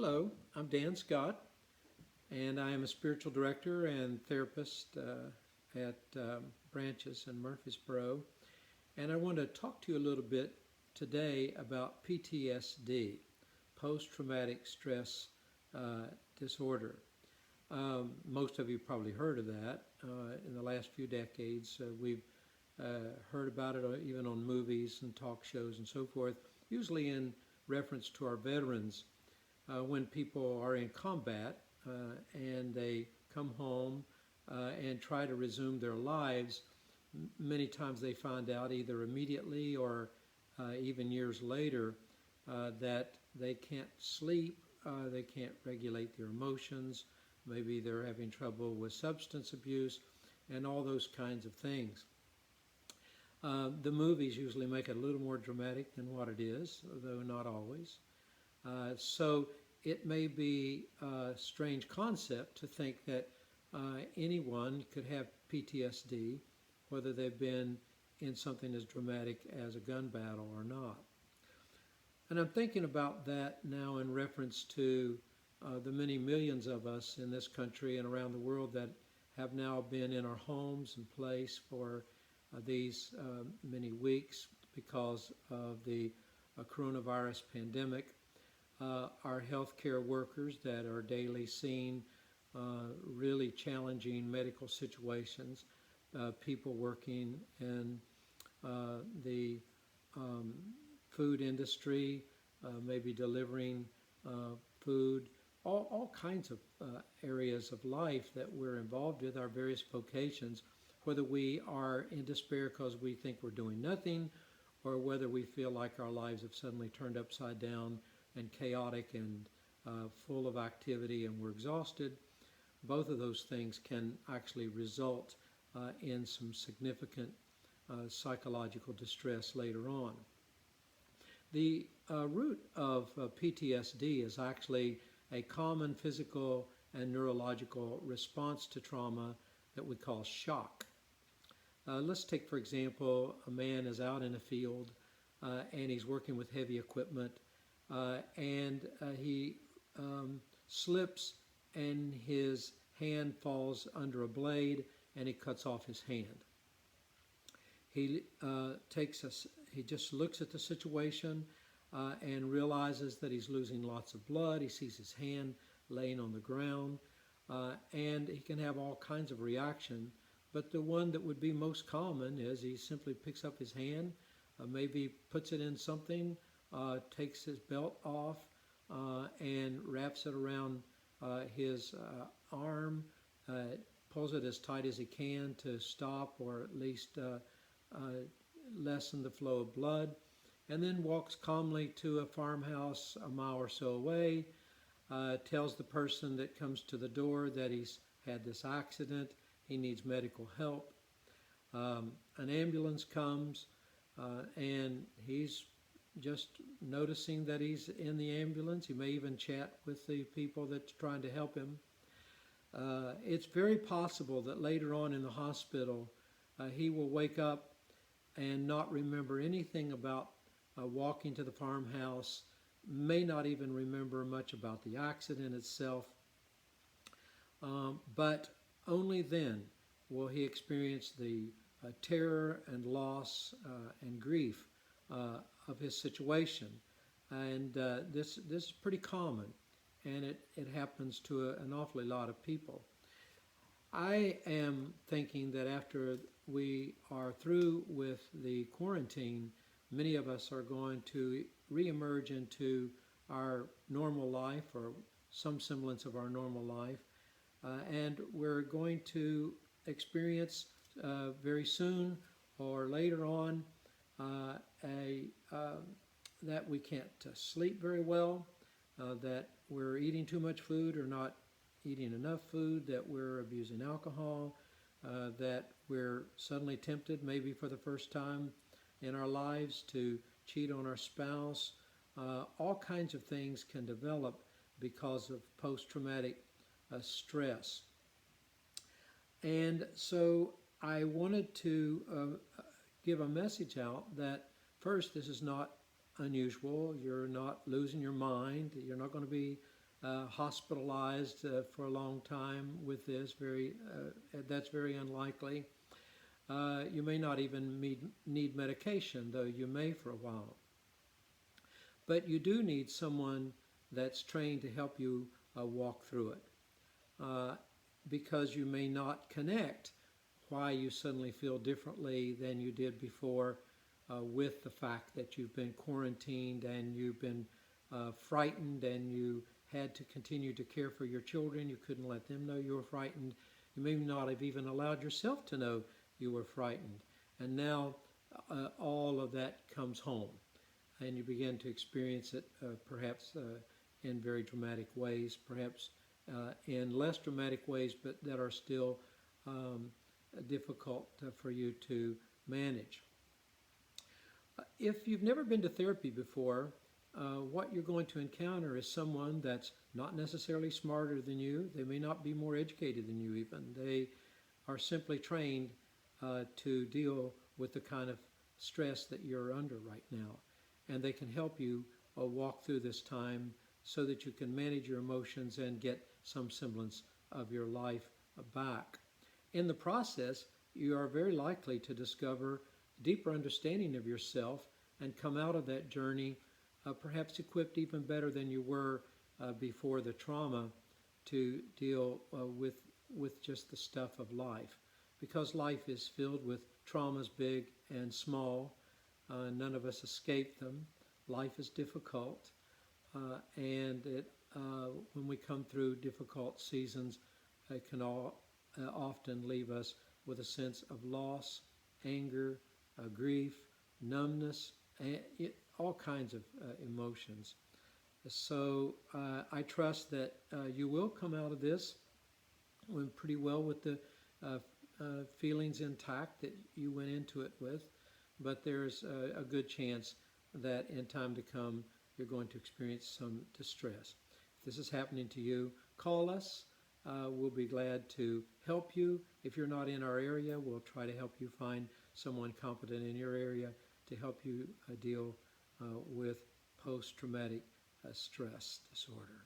Hello, I'm Dan Scott, and I am a spiritual director and therapist at branches in Murfreesboro. And I want to talk to you a little bit today about PTSD, post traumatic stress disorder. Most of you probably heard of that. In the last few decades, we've heard about it even on movies and talk shows and so forth, usually in reference to our veterans when people are in combat and they come home and try to resume their lives. Many times they find out either immediately or even years later that they can't sleep, they can't regulate their emotions, maybe they're having trouble with substance abuse and all those kinds of things. The movies usually make it a little more dramatic than what it is, though not always. So it may be a strange concept to think that anyone could have PTSD, whether they've been in something as dramatic as a gun battle or not. And I'm thinking about that now in reference to the many millions of us in this country and around the world that have now been in our homes and place for these many weeks because of the coronavirus pandemic. Our healthcare workers that are daily seeing really challenging medical situations, people working in the food industry, maybe delivering food, all kinds of areas of life that we're involved with, our various vocations, whether we are in despair because we think we're doing nothing, or whether we feel like our lives have suddenly turned upside down and chaotic and full of activity and we're exhausted. Both of those things can actually result in some significant psychological distress later on. The root of PTSD is actually a common physical and neurological response to trauma that we call shock. Let's take, for example, a man is out in a field and he's working with heavy equipment and he slips and his hand falls under a blade and he cuts off his hand. He just looks at the situation and realizes that he's losing lots of blood. He sees his hand laying on the ground and he can have all kinds of reaction. But the one that would be most common is he simply picks up his hand, maybe puts it in something, takes his belt off and wraps it around his arm, pulls it as tight as he can to stop or at least lessen the flow of blood, and then walks calmly to a farmhouse a mile or so away, tells the person that comes to the door that he's had this accident, he needs medical help. An ambulance comes and he's just noticing that he's in the ambulance. He may even chat with the people that's trying to help him. It's very possible that later on in the hospital he will wake up and not remember anything about walking to the farmhouse, may not even remember much about the accident itself, but only then will he experience the terror and loss and grief of his situation. And this is pretty common, and it happens to an awfully lot of people. I am thinking that after we are through with the quarantine, many of us are going to reemerge into our normal life or some semblance of our normal life. And we're going to experience very soon or later on that we can't sleep very well, that we're eating too much food or not eating enough food, that we're abusing alcohol, that we're suddenly tempted, maybe for the first time in our lives, to cheat on our spouse. All kinds of things can develop because of post-traumatic stress. And so I wanted to give a message out that first, this is not unusual. You're not losing your mind. You're not going to be hospitalized for a long time with this. That's very unlikely. You may not even need medication, though you may for a while. But you do need someone that's trained to help you walk through it, because you may not connect why you suddenly feel differently than you did before with the fact that you've been quarantined and you've been frightened, and you had to continue to care for your children. You couldn't let them know you were frightened. You may not have even allowed yourself to know you were frightened. And now all of that comes home, and you begin to experience it perhaps in very dramatic ways, perhaps in less dramatic ways, but that are still difficult for you to manage. If you've never been to therapy before, what you're going to encounter is someone that's not necessarily smarter than you. They may not be more educated than you even. They are simply trained to deal with the kind of stress that you're under right now. And they can help you walk through this time so that you can manage your emotions and get some semblance of your life back. In the process, you are very likely to discover deeper understanding of yourself and come out of that journey perhaps equipped even better than you were before the trauma to deal with just the stuff of life. Because life is filled with traumas big and small. None of us escape them. Life is difficult. And when we come through difficult seasons, it can often leave us with a sense of loss, anger, grief, numbness, and all kinds of emotions. So I trust that you will come out of this pretty well with the feelings intact that you went into it with, but there's a good chance that in time to come you're going to experience some distress. If this is happening to you, call us. We'll be glad to help you. If you're not in our area, we'll try to help you find someone competent in your area to help you deal with post-traumatic stress disorder.